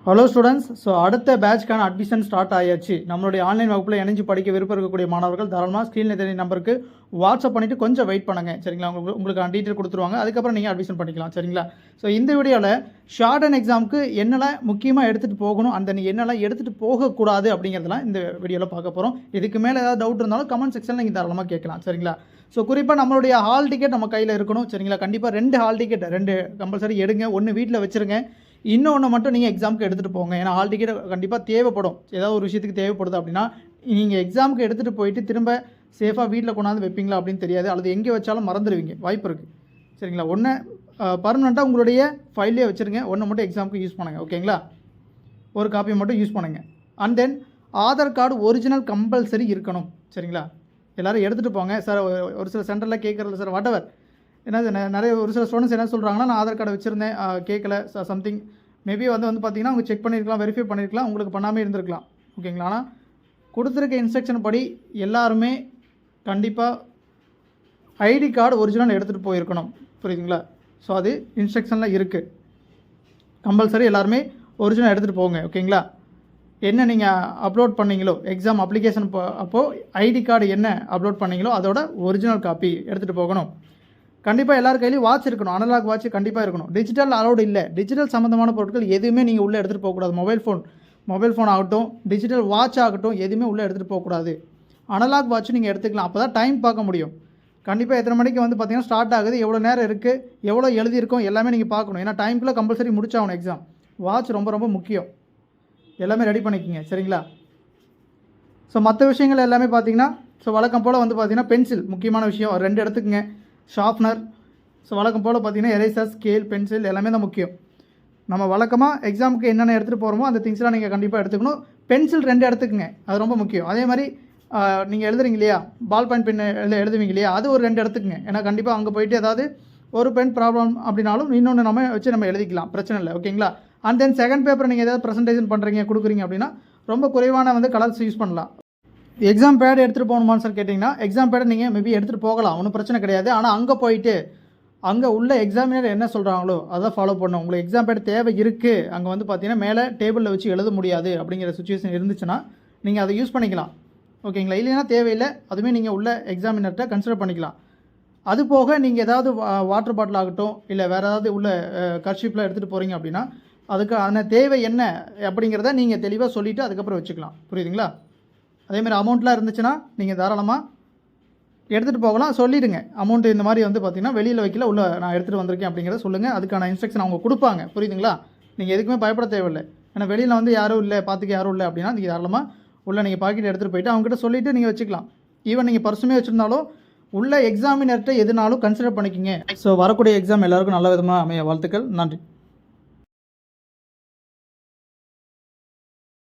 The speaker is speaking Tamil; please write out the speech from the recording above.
Hello students. ஸோ அடுத்த பேட்ச்க்கான அட்மிஷன் ஸ்டார்ட் ஆயாச்சு. நம்மளுடைய ஆன்லைன் வகுப்பில் இணைஞ்சு படிக்க விருப்பம் இருக்கக்கூடிய மாணவர்கள் தாராளமாக ஸ்க்ரீனில் தெரிய நம்பருக்கு வாட்ஸ்அப் பண்ணிவிட்டு கொஞ்சம் வெயிட் பண்ணுங்கள். சரிங்களா? உங்களுக்கு டீட்டெயில் கொடுத்துருவாங்க. அதுக்கப்புறம் நீங்கள் அட்மிஷன் பண்ணிக்கலாம். சரிங்களா? ஸோ இந்த வீடியோவில் ஷார்ட் அண்ட் எக்ஸாமுக்கு என்னெல்லாம் முக்கியமாக எடுத்துகிட்டு போகணும், அந்த என்னெல்லாம் எடுத்துகிட்டு போகக்கூடாது அப்படிங்கிறதெல்லாம் இந்த வீடியோவில் பார்க்க போகிறோம். இதுக்கு மேலே ஏதாவது டவுட் இருந்தாலும் கமெண்ட் செக்ஷனில் நீங்கள் தாராளமாக கேட்கலாம். சரிங்களா? ஸோ குறிப்பாக நம்மளுடைய ஹால் டிக்கெட் நம்ம கையில் இருக்கணும். சரிங்களா? கண்டிப்பாக 2 ஹால் டிக்கெட் 2 கம்பல்சரி எடுங்க. 1 வீட்டில் வச்சுருங்க. இன்னொன்று மட்டும் நீங்கள் எக்ஸாமுக்கு எடுத்துகிட்டு போங்க. ஏன்னா ஹால் டிக்கெட் கண்டிப்பாக தேவைப்படும். ஏதாவது ஒரு விஷயத்துக்கு தேவைப்படுது அப்படின்னா நீங்கள் எக்ஸாமுக்கு எடுத்துகிட்டு போயிட்டு திரும்ப சேஃபாக வீட்டில் கொண்டாந்து வைப்பீங்களா அப்படின்னு தெரியாது. அல்லது எங்கே வச்சாலும் மறந்துடுவீங்க, வாய்ப்பு இருக்குது. சரிங்களா? ஒன்று பர்மனெண்ட்டாக உங்களுடைய ஃபைல்லே வச்சுருங்க. ஒன்று மட்டும் எக்ஸாமுக்கு யூஸ் பண்ணுங்கள். ஓகேங்களா? ஒரு காப்பி மட்டும் யூஸ் பண்ணுங்கள். And then Aadhaar card original compulsory இருக்கணும். சரிங்களா? எல்லோரும் எடுத்துகிட்டு போங்க. சார் ஒரு சில சென்டரில் கேட்குறதில்ல சார், வாட் எவர் என்னது நிறைய ஒரு சில ஸ்டூடெண்ட்ஸ் என்ன சொல்கிறாங்கன்னா, நான் ஆதார் கார்டை வச்சுருந்தேன், கேட்கல சம்திங் மேபி வந்து பார்த்தீங்கன்னா அவங்க செக் பண்ணியிருக்கலாம், வெரிஃபை பண்ணியிருக்கலாம், உங்களுக்கு பண்ணாமல் இருந்திருக்கலாம். ஓகேங்களா? ஆனால் கொடுத்துருக்க இன்ஸ்ட்ரக்ஷன் படி எல்லாருமே கண்டிப்பாக ஐடி கார்டு ஒரிஜினல் எடுத்துகிட்டு போயிருக்கணும். புரியுதுங்களா? ஸோ அது இன்ஸ்ட்ரக்ஷனில் இருக்குது. கம்பல்சரி எல்லாருமே ஒரிஜினல் எடுத்துகிட்டு போங்க. ஓகேங்களா? என்ன நீங்கள் அப்லோட் பண்ணீங்களோ எக்ஸாம் அப்ளிகேஷன் அப்போது ஐடி கார்டு என்ன அப்லோட் பண்ணீங்களோ அதோட ஒரிஜினல் காப்பி எடுத்துகிட்டு போகணும். கண்டிப்பாக எல்லார் கையிலையும் வாட்ச் இருக்கணும். அனலாக் வாட்ச் கண்டிப்பாக இருக்கணும். டிஜிட்டல் அலௌடு இல்லை. டிஜிட்டல் சம்மந்தமான பொருட்கள் எதுவுமே நீங்கள் உள்ளே எடுத்துகிட்டு போகக்கூடாது. மொபைல் ஃபோன் ஆகட்டும், டிஜிட்டல் வாட்ச் ஆகட்டும், எதுவுமே உள்ளே எடுத்துகிட்டு போகக்கூடாது. அனலாக் வாட்ச் நீங்கள் எடுத்துக்கலாம். அப்போ தான் டைம் பார்க்க முடியும். கண்டிப்பாக எத்தனை மணிக்கு வந்து பார்த்தீங்கன்னா ஸ்டார்ட் ஆகுது, எவ்வளோ நேரம் இருக்குது, எவ்வளோ எழுதியிருக்கோம், எல்லாமே நீங்கள் பார்க்கணும். ஏன்னா டைம்குள்ளே கம்பல்சரி முடிச்சாகணும் எக்ஸாம். வாட்ச் ரொம்ப ரொம்ப முக்கியம். எல்லாமே ரெடி பண்ணிக்கோங்க. சரிங்களா? ஸோ மற்ற விஷயங்கள் எல்லாமே பார்த்தீங்கன்னா வழக்கம் போல் வந்து பார்த்தீங்கன்னா பென்சில் முக்கியமான விஷயம் 2 எடுத்துக்கங்க. ஷார்ப்னர், ஸோ வழக்கம் போல் பார்த்தீங்கன்னா எரேசர், ஸ்கேல், பென்சில் எல்லாமே தான் முக்கியம். நம்ம வழக்கமாக எக்ஸாமுக்கு என்னென்ன எடுத்துகிட்டு போகிறோமோ அந்த திங்ஸ்லாம் நீங்கள் கண்டிப்பாக எடுத்துக்கணும். பென்சில் 2 எடுத்துக்கங்க, அது ரொம்ப முக்கியம். அதே மாதிரி நீங்கள் எழுதுறீங்க இல்லையா, பால் பாயிண்ட் பென் எழுதுவீங்க இல்லையா, அது ஒரு 2 எடுத்துக்கங்க. ஏன்னா கண்டிப்பாக அங்கே போயிட்டு ஏதாவது ஒரு பென் ப்ராப்ளம் அப்படின்னாலும் இன்னொன்று நம்ம எழுதிக்கலாம், பிரச்சனை இல்லை. ஓகேங்களா? அண்ட் தென் செகண்ட் பேப்பர் நீங்கள் ஏதாவது ப்ரெசன்டேஷன் பண்ணுறீங்க, கொடுக்குறீங்க அப்படின்னா ரொம்ப குறைவான கலர்ஸ் யூஸ் பண்ணலாம். எக்ஸாம் பேட் எடுத்துகிட்டு போகணுமான்னு சார் கேட்டிங்கன்னா, எக்ஸாம் பேடை நீங்கள் மேபி எடுத்துகிட்டு போகலாம், ஒன்றும் பிரச்சனை கிடையாது. ஆனால் அங்கே போயிட்டு அங்கே உள்ள எக்ஸாமினர் என்ன சொல்கிறாங்களோ அதை ஃபாலோ பண்ணணும். உங்களுக்கு எக்ஸாம் பேட் தேவை இருக்குது, அங்கே வந்து பார்த்தீங்கன்னா மேலே டேபிளில் வச்சு எழுத முடியாது அப்படிங்கிற சுச்சுவேஷன் இருந்துச்சுன்னா நீங்கள் அதை யூஸ் பண்ணிக்கலாம். ஓகேங்களா? இல்லைன்னா தேவையில்லை, அதுவுமே நீங்கள் உள்ள எக்ஸாமினர்கிட்ட கன்சிடர் பண்ணிக்கலாம். அது போக நீங்கள் ஏதாவது வாட்டர் பாட்டில் ஆகட்டும், இல்லை வேறு ஏதாவது உள்ள கர்ஷிப்பில் எடுத்துகிட்டு போகிறீங்க அப்படின்னா அதுக்கான தேவை என்ன அப்படிங்கிறத நீங்கள் தெளிவாக சொல்லிவிட்டு அதுக்கப்புறம் வச்சுக்கலாம். புரியுதுங்களா? அதேமாதிரி அமௌண்ட்லாம் இருந்துச்சுன்னா நீங்கள் தாராளமாக எடுத்துகிட்டு போகலாம். சொல்லிவிடுங்க, அமௌண்ட்டு இந்த மாதிரி வந்து பார்த்திங்கன்னா வெளியில் வைக்கல, உள்ள நான் எடுத்துகிட்டு வந்திருக்கேன் அப்படிங்கிறத சொல்லுங்கள். அதுக்கான இன்ஸ்ட்ரக்ஷன் அவங்க கொடுப்பாங்க. புரியுதுங்களா? நீங்கள் எதுக்குமே பயப்பட தேவையில்லை. ஏன்னா வெளியில் வந்து யாரும் இல்லை, பார்த்துக்க யாரும் இல்லை அப்படின்னா நீங்கள் தாராளமாக உள்ள நீங்கள் பாக்கெட் எடுத்துகிட்டு போயிட்டு அவங்ககிட்ட சொல்லிவிட்டு நீங்கள் வச்சுக்கலாம். ஈவன் நீங்கள் பர்சுமே வச்சுருந்தாலும் உள்ள எக்ஸாமினர்கிட்ட எதுனாலும் கன்சிடர் பண்ணிக்கிங்க. ஸோ வரக்கூடிய எக்ஸாம் எல்லாருக்கும் நல்ல விதமாக அமைய வாழ்த்துக்கள். நன்றி.